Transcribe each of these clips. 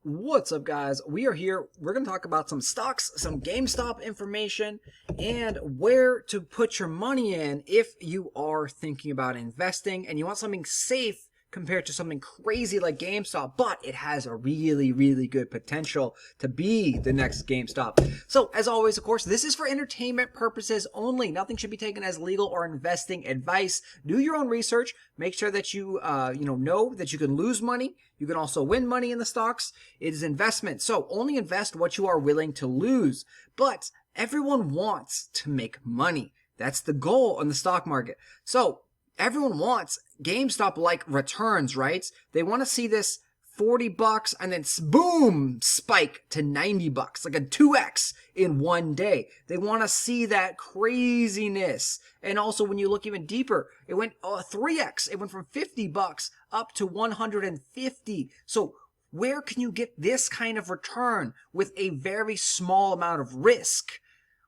What's up, guys? We are here. We're going to talk about some stocks, some GameStop information, and where to put your money in if you are thinking about investing and you want something safe compared to something crazy like GameStop, but it has a really good potential to be the next GameStop. So, as always, of course, this is for entertainment purposes only. Nothing should be taken as legal or investing advice. Do your own research. Make sure that you, know that you can lose money. You can also win money in the stocks. It is investment. So only invest what you are willing to lose. But everyone wants to make money. That's the goal on the stock market. So everyone wants GameStop-like returns, right? They want to see this $40 and then boom, spike to $90, like a 2x in one day. They want to see that craziness. And also when you look even deeper, it went 3x. It went from $50 up to $150. So where can you get this kind of return with a very small amount of risk?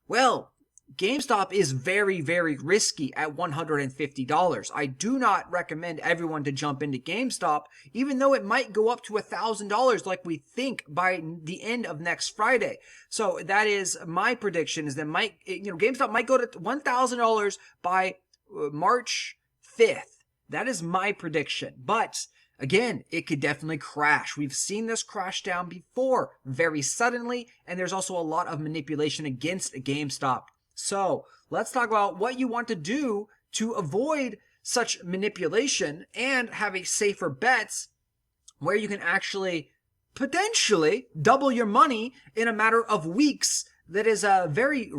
Well, GameStop is very risky at $150. I do not recommend everyone to jump into GameStop, even though it might go up to $1,000 like we think by the end of next Friday. So that is my prediction, is that GameStop might go to $1,000 by March 5th. That is my prediction. But again, it could definitely crash. We've seen this crash down before very suddenly, and there's also a lot of manipulation against GameStop. So let's talk about what you want to do to avoid such manipulation and have a safer bets where you can actually potentially double your money in a matter of weeks. That is a very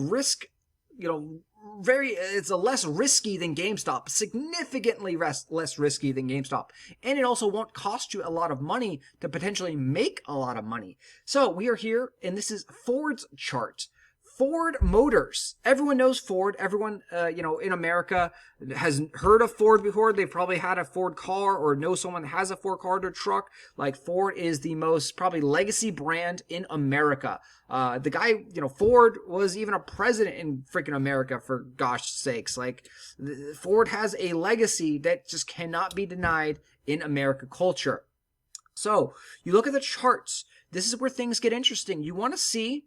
it's a less risky than GameStop, significantly less risky than GameStop. And it also won't cost you a lot of money to potentially make a lot of money. So we are here, and this is Ford's chart. Ford Motors. Everyone knows Ford. Everyone, in America has heard of Ford before. They've probably had a Ford car or know someone that has a Ford car or truck. Like, Ford is the most probably legacy brand in America. The guy, Ford was even a president in freaking America, for gosh sakes. Like, Ford has a legacy that just cannot be denied in America culture. So, you look at the charts. This is where things get interesting. You want to see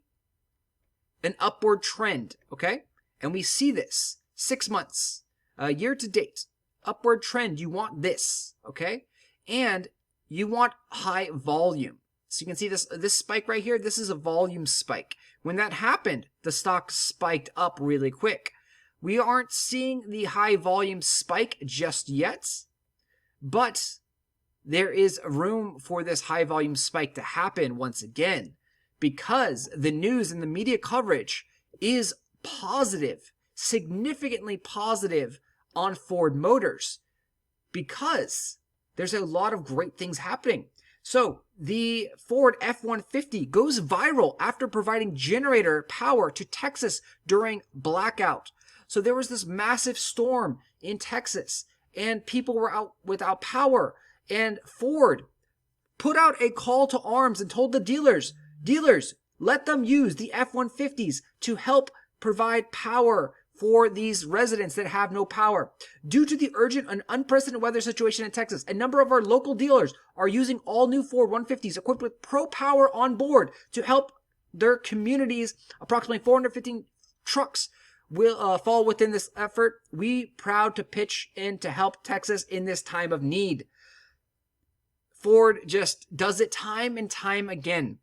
an upward trend, okay? And we see this 6 months, year to date, upward trend. You want this, okay? And you want high volume. So you can see this spike right here. This is a volume spike. When that happened, the stock spiked up really quick. We aren't seeing the high volume spike just yet, but there is room for this high volume spike to happen once again, because the news and the media coverage is positive, significantly positive on Ford Motors, because there's a lot of great things happening. So the Ford F-150 goes viral after providing generator power to Texas during blackout. So there was this massive storm in Texas, and people were out without power, and Ford put out a call to arms and told the dealers, let them use the F-150s to help provide power for these residents that have no power. Due to the urgent and unprecedented weather situation in Texas, a number of our local dealers are using all new Ford 150s equipped with Pro Power on board to help their communities. Approximately 415 trucks will fall within this effort. We proud to pitch in to help Texas in this time of need. Ford just does it time and time again.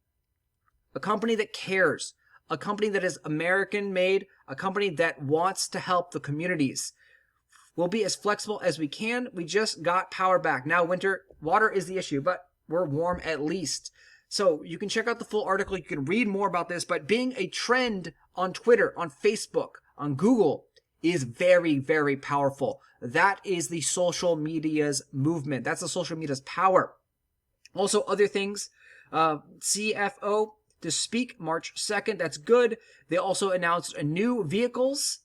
A company that cares, a company that is American made, a company that wants to help the communities. We'll be as flexible as we can. We just got power back. Now water is the issue, but we're warm at least. So you can check out the full article. You can read more about this, but being a trend on Twitter, on Facebook, on Google is very powerful. That is the social media's movement. That's the social media's power. Also, other things, CFO to speak March 2nd. That's good. They also announced new vehicles.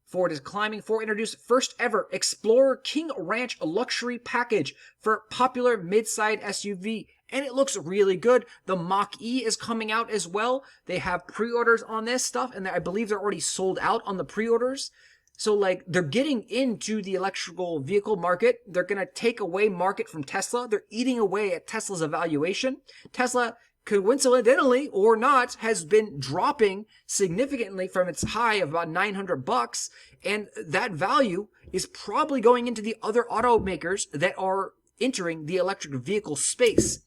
Ford is climbing. Ford introduced first ever Explorer King Ranch luxury package for popular mid-side SUV, and it looks really good. The Mach-e is coming out as well. They have pre-orders on this stuff, and I believe they're already sold out on the pre-orders. So like they're getting into the electrical vehicle market. They're going to take away market from Tesla. They're eating away at Tesla's evaluation. Tesla, coincidentally or not, has been dropping significantly from its high of about $900, and that value is probably going into the other automakers that are entering the electric vehicle space.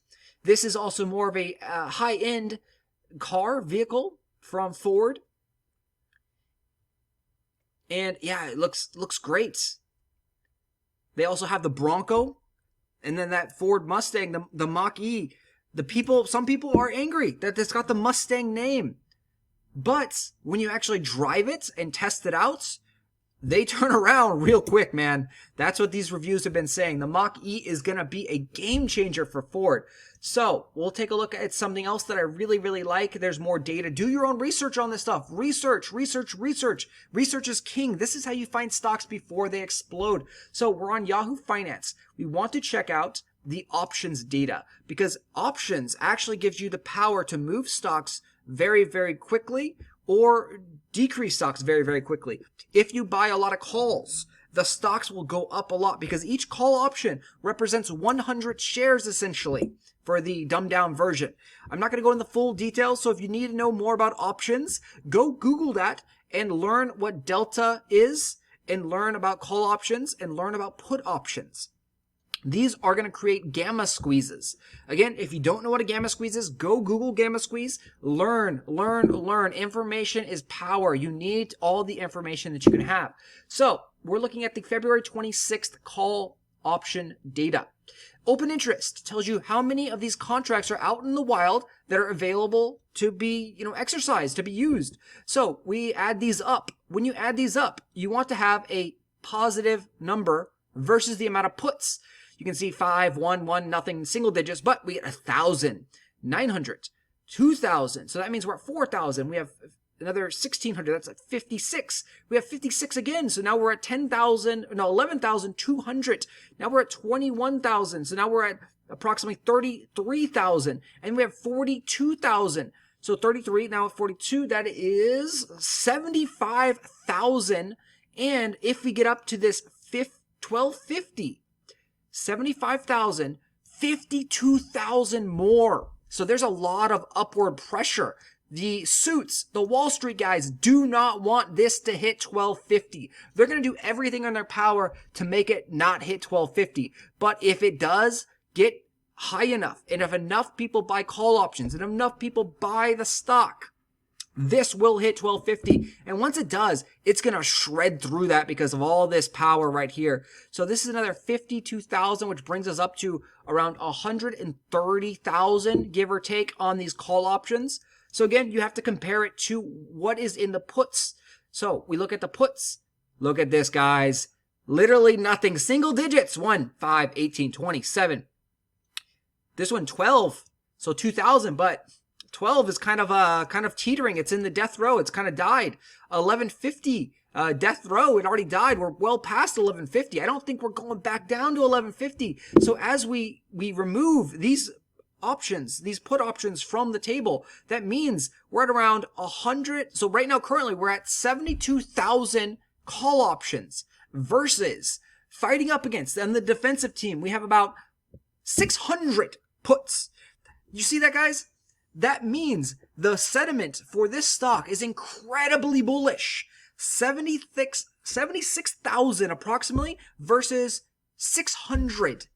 This is also more of a high-end car vehicle from Ford. And yeah, it looks great. They also have the Bronco, and then that Ford Mustang, the Mach-E. Some people are angry that it's got the Mustang name. But when you actually drive it and test it out, they turn around real quick, man. That's what these reviews have been saying. The Mach-E is going to be a game changer for Ford. So we'll take a look at something else that I really, really like. There's more data. Do your own research on this stuff. Research. Research is king. This is how you find stocks before they explode. So we're on Yahoo Finance. We want to check out the options data, because options actually gives you the power to move stocks very, very quickly or decrease stocks very, very quickly. If you buy a lot of calls, the stocks will go up a lot because each call option represents 100 shares essentially for the dumbed down version. I'm not going to go into full details, so if you need to know more about options, go Google that and learn what delta is, and learn about call options, and learn about put options. These are going to create gamma squeezes. Again, if you don't know what a gamma squeeze is, go Google gamma squeeze. Learn. Information is power. You need all the information that you can have. So we're looking at the February 26th call option data. Open interest tells you how many of these contracts are out in the wild that are available to be, exercised, to be used. So we add these up. When you add these up, you want to have a positive number versus the amount of puts. You can see 5, 1, 1, nothing, single digits, but we get 1,000, 900, 2,000. So that means we're at 4,000. We have another 1,600. That's at 56. We have 56 again. So now we're at 11,200. Now we're at 21,000. So now we're at approximately 33,000. And we have 42,000. So 33, now at 42, that is 75,000. And if we get up to this 1250, 75,000, 52,000 more. So there's a lot of upward pressure. The suits, the Wall Street guys, do not want this to hit 1250. They're going to do everything in their power to make it not hit 1250. But if it does get high enough, and if enough people buy call options, and enough people buy the stock, this will hit 1250. And once it does, it's going to shred through that because of all this power right here. So this is another 52,000, which brings us up to around 130,000, give or take, on these call options. So again, you have to compare it to what is in the puts. So we look at the puts. Look at this, guys. Literally nothing. Single digits. 1, 5, 18, 27. This one, 12. So 2,000, but 12 is kind of teetering. It's in the death row. It's kind of died. 1150 death row. It already died. We're well past 1150. I don't think we're going back down to 1150. So as we remove these options, these put options from the table, that means we're at around 100. So right now, currently, we're at 72,000 call options versus fighting up against, and the defensive team, we have about 600 puts. You see that, guys? That means the sentiment for this stock is incredibly bullish. 76,000 approximately versus 600.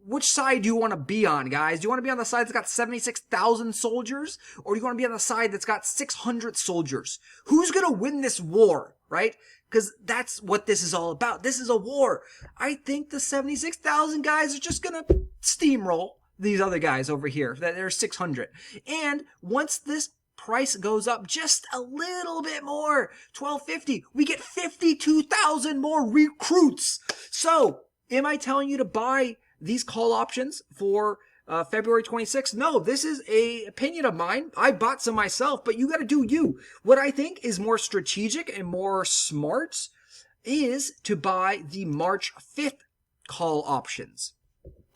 Which side do you want to be on, guys? Do you want to be on the side that's got 76,000 soldiers? Or do you want to be on the side that's got 600 soldiers? Who's going to win this war, right? Because that's what this is all about. This is a war. I think the 76,000 guys are just going to steamroll these other guys over here that are 600. And once this price goes up just a little bit more, 1250, we get 52,000 more recruits. So am I telling you to buy these call options for February 26th? No, this is a opinion of mine. I bought some myself, but you got to do you. What I think is more strategic and more smart is to buy the March 5th call options.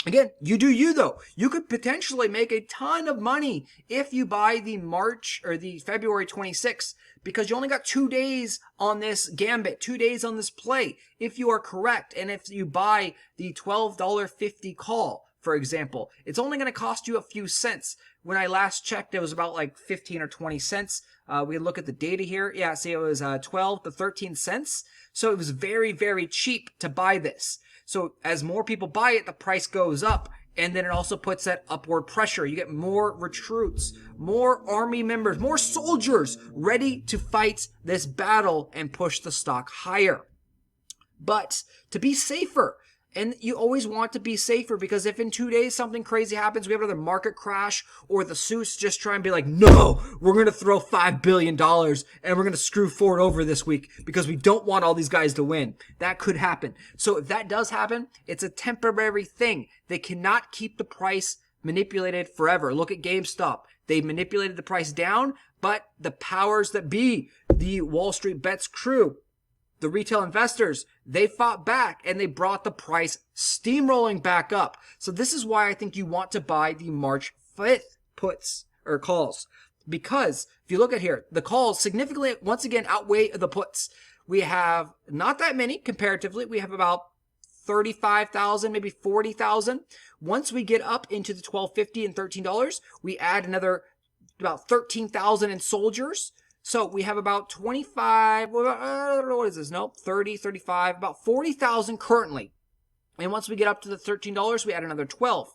Again, you do you though. You could potentially make a ton of money if you buy the March or the February 26th, because you only got 2 days on this gambit, 2 days on this play, if you are correct. And if you buy the $12.50 call, for example, it's only going to cost you a few cents. When I last checked, it was about like 15 or 20 cents. We look at the data here. Yeah, see, it was 12 to 13 cents. So it was very, very cheap to buy this. So as more people buy it, the price goes up, and then it also puts that upward pressure. You get more recruits, more army members, more soldiers ready to fight this battle and push the stock higher. But to be safer, and you always want to be safer, because if in 2 days something crazy happens, we have another market crash, or the suits just try and be like, no, we're going to throw $5 billion and we're going to screw Ford over this week because we don't want all these guys to win. That could happen. So if that does happen, it's a temporary thing. They cannot keep the price manipulated forever. Look at GameStop. They manipulated the price down, but the powers that be, the Wall Street Bets crew, the retail investors, they fought back and they brought the price steamrolling back up. So this is why I think you want to buy the March 5th puts or calls. Because if you look at here, the calls significantly, once again, outweigh the puts. We have not that many comparatively. We have about 35,000, maybe 40,000. Once we get up into the $12.50 and $13, we add another about 13,000 in soldiers. So we have about 25, what is this? Nope, 30, 35, about 40,000 currently. And once we get up to the $13, we add another 12.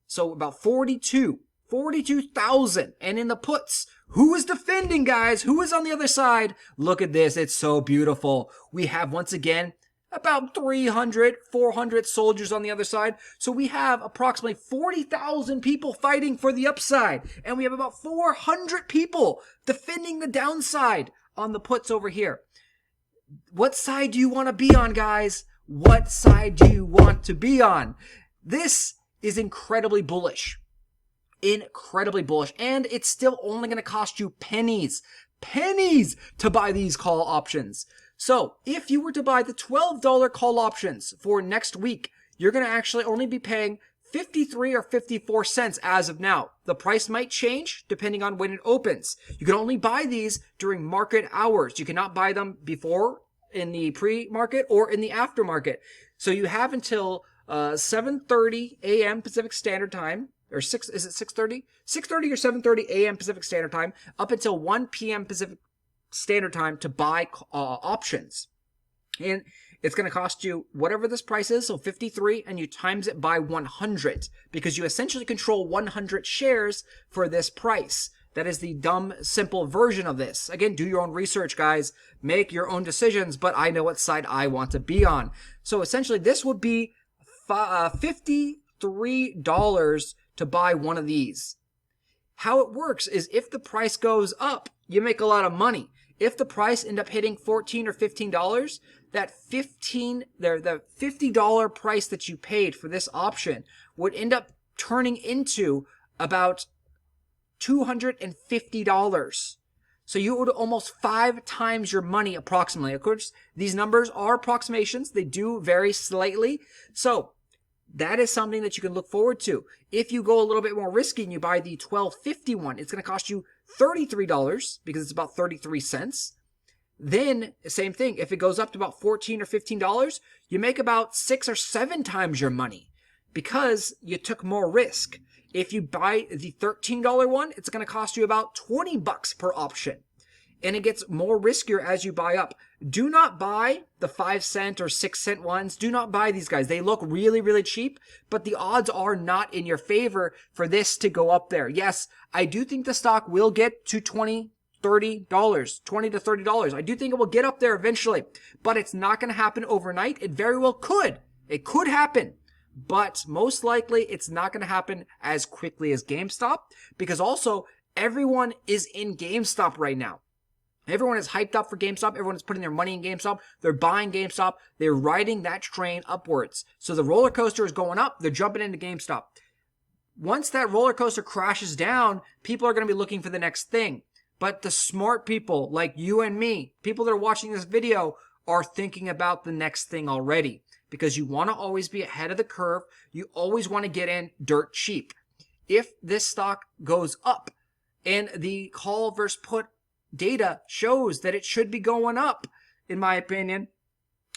So about 42,000. And in the puts, who is defending, guys? Who is on the other side? Look at this. It's so beautiful. We have, once again, about 300, 400 soldiers on the other side. So we have approximately 40,000 people fighting for the upside. And we have about 400 people defending the downside on the puts over here. What side do you want to be on, guys? What side do you want to be on? This is incredibly bullish. Incredibly bullish. And it's still only going to cost you pennies to buy these call options. So if you were to buy the $12 call options for next week, you're going to actually only be paying 53 or 54 cents as of now. The price might change depending on when it opens. You can only buy these during market hours. You cannot buy them before in the pre-market or in the aftermarket. So you have until 7:30 a.m. Pacific Standard Time, or is it 6:30? 6:30 or 7:30 a.m. Pacific Standard Time, up until 1 p.m. Pacific Standard Time to buy options. And it's going to cost you whatever this price is, so 53, and you times it by 100, because you essentially control 100 shares for this price. That is the dumb, simple version of this. Again, do your own research, guys. Make your own decisions, but I know what side I want to be on. So essentially, this would be $53 to buy one of these. How it works is if the price goes up, you make a lot of money. If the price end up hitting $14 or $15, that the $50 price that you paid for this option would end up turning into about $250. So you would almost 5 times your money approximately. Of course, these numbers are approximations. They do vary slightly. So that is something that you can look forward to. If you go a little bit more risky and you buy the $12.50 one, it's going to cost you $33 because it's about 33 cents. Then, same thing. If it goes up to about $14 or $15, you make about 6 or 7 times your money because you took more risk. If you buy the $13 one, it's going to cost you about $20 per option. And it gets more riskier as you buy up. Do not buy the 5 cent or 6 cent ones. Do not buy these guys. They look really, really cheap, but the odds are not in your favor for this to go up there. Yes, I do think the stock will get to $20, $30, $20 to $30. I do think it will get up there eventually, but it's not going to happen overnight. It very well could. It could happen, but most likely it's not going to happen as quickly as GameStop, because also everyone is in GameStop right now. Everyone is hyped up for GameStop. Everyone is putting their money in GameStop. They're buying GameStop. They're riding that train upwards. So the roller coaster is going up. They're jumping into GameStop. Once that roller coaster crashes down, people are going to be looking for the next thing. But the smart people like you and me, people that are watching this video, are thinking about the next thing already, because you want to always be ahead of the curve. You always want to get in dirt cheap. If this stock goes up and the call versus put data shows that it should be going up, in my opinion,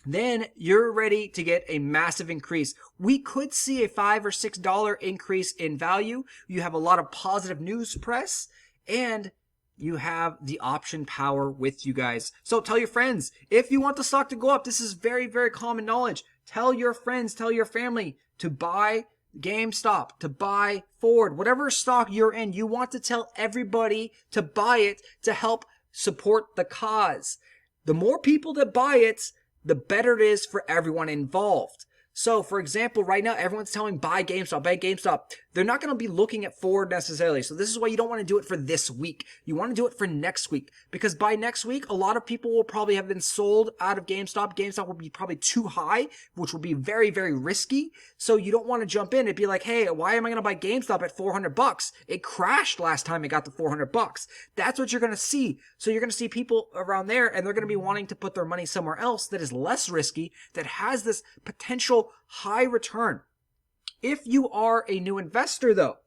then you're ready to get a massive increase. We could see a $5 or $6 increase in value. You have a lot of positive news press, and you have the option power with you guys. So tell your friends, if you want the stock to go up, this is very, very common knowledge. Tell your friends, tell your family to buy GameStop, to buy Ford, whatever stock you're in. You want to tell everybody to buy it to help support the cause. The more people that buy it, the better it is for everyone involved. So, for example, right now, everyone's telling buy GameStop, buy GameStop. They're not going to be looking at Ford necessarily. So this is why you don't want to do it for this week. You want to do it for next week. Because by next week, a lot of people will probably have been sold out of GameStop. GameStop will be probably too high, which will be very, very risky. So you don't want to jump in and be like, hey, why am I going to buy GameStop at $400? It crashed last time it got to $400. That's what you're going to see. So you're going to see people around there, and they're going to be wanting to put their money somewhere else that is less risky, that has this potential high return. If you are a new investor, though,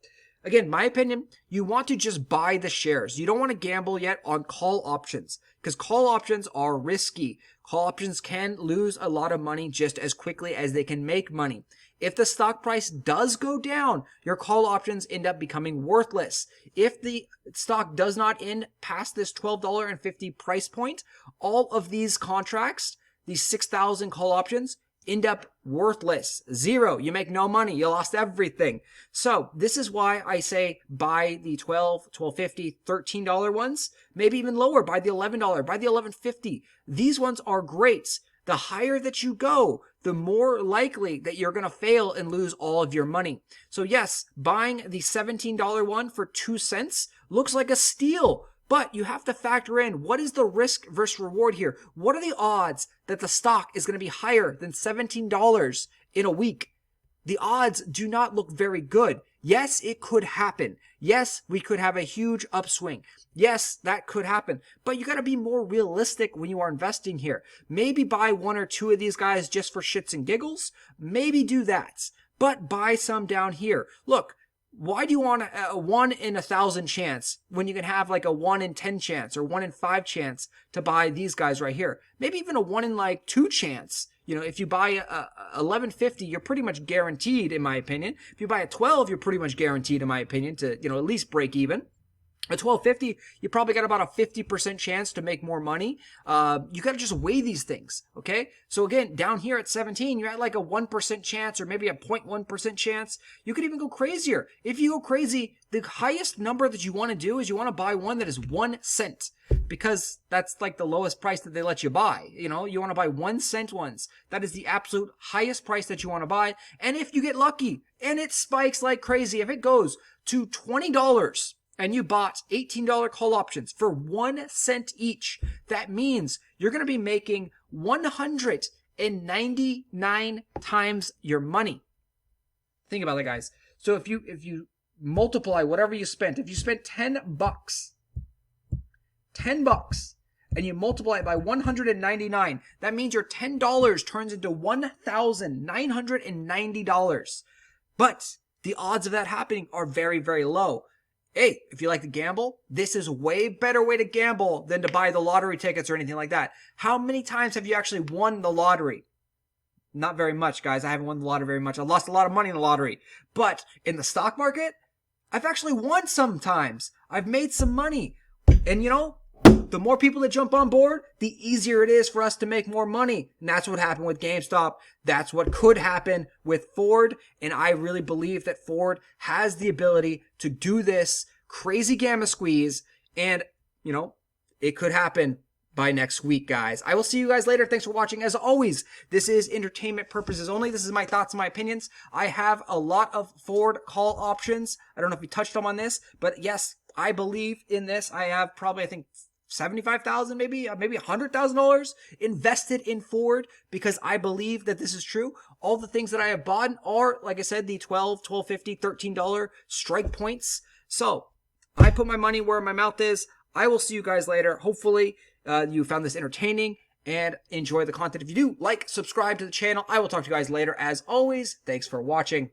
again, my opinion, you want to just buy the shares. You don't want to gamble yet on call options, because call options are risky. Call options can lose a lot of money just as quickly as they can make money. If the stock price does go down, your call options end up becoming worthless. If the stock does not end past this $12.50 price point, all of these contracts, these 6,000 call options, end up worthless. Zero. You make no money. You lost everything. So this is why I say buy the $12, $12.50, $13 ones, maybe even lower. Buy the $11, buy the $11.50. These ones are great. The higher that you go, the more likely that you're going to fail and lose all of your money. So yes, buying the $17 one for 2 cents looks like a steal. But you have to factor in, what is the risk versus reward here? What are the odds that the stock is going to be higher than $17 in a week? The odds do not look very good. Yes, it could happen. Yes, we could have a huge upswing. Yes, that could happen. But you got to be more realistic when you are investing here. Maybe buy 1 or 2 of these guys just for shits and giggles. Maybe do that. But buy some down here. Look, why do you want a 1 in 1,000 chance when you can have like a 1 in 10 chance or 1 in 5 chance to buy these guys right here? Maybe even a 1 in 2 chance. You know, if you buy a $11.50, you're pretty much guaranteed, in my opinion. If you buy a 12, you're pretty much guaranteed, in my opinion, to, at least break even. At $12.50, you probably got about a 50% chance to make more money. You got to just weigh these things, okay? So again, down here at 17, you're at like a 1% chance or maybe a 0.1% chance. You could even go crazier. If you go crazy, the highest number that you want to do is you want to buy one that is 1 cent, because that's like the lowest price that they let you buy. You want to buy 1 cent ones. That is the absolute highest price that you want to buy. And if you get lucky and it spikes like crazy, if it goes to $20, and you bought $18 call options for 1 cent each, that means you're going to be making 199 times your money. Think about it, guys. So if you multiply whatever you spent, if you spent $10, and you multiply it by 199, that means your $10 turns into $1,990. But the odds of that happening are very, very low. Hey, if you like to gamble, this is way better way to gamble than to buy the lottery tickets or anything like that. How many times have you actually won the lottery? Not very much, guys. I haven't won the lottery very much. I lost a lot of money in the lottery. But in the stock market, I've actually won sometimes. I've made some money. And the more people that jump on board, the easier it is for us to make more money. And that's what happened with GameStop. That's what could happen with Ford. And I really believe that Ford has the ability to do this crazy gamma squeeze. And, it could happen by next week, guys. I will see you guys later. Thanks for watching. As always, this is entertainment purposes only. This is my thoughts and my opinions. I have a lot of Ford call options. I don't know if we touched on this, but yes, I believe in this. I have probably, I think, $75,000, maybe $100,000 invested in Ford, because I believe that this is true. All the things that I have bought are, like I said, the $12, $12.50, $13 strike points. So I put my money where my mouth is. I will see you guys later. Hopefully you found this entertaining and enjoy the content. If you do, like, subscribe to the channel. I will talk to you guys later. As always, thanks for watching.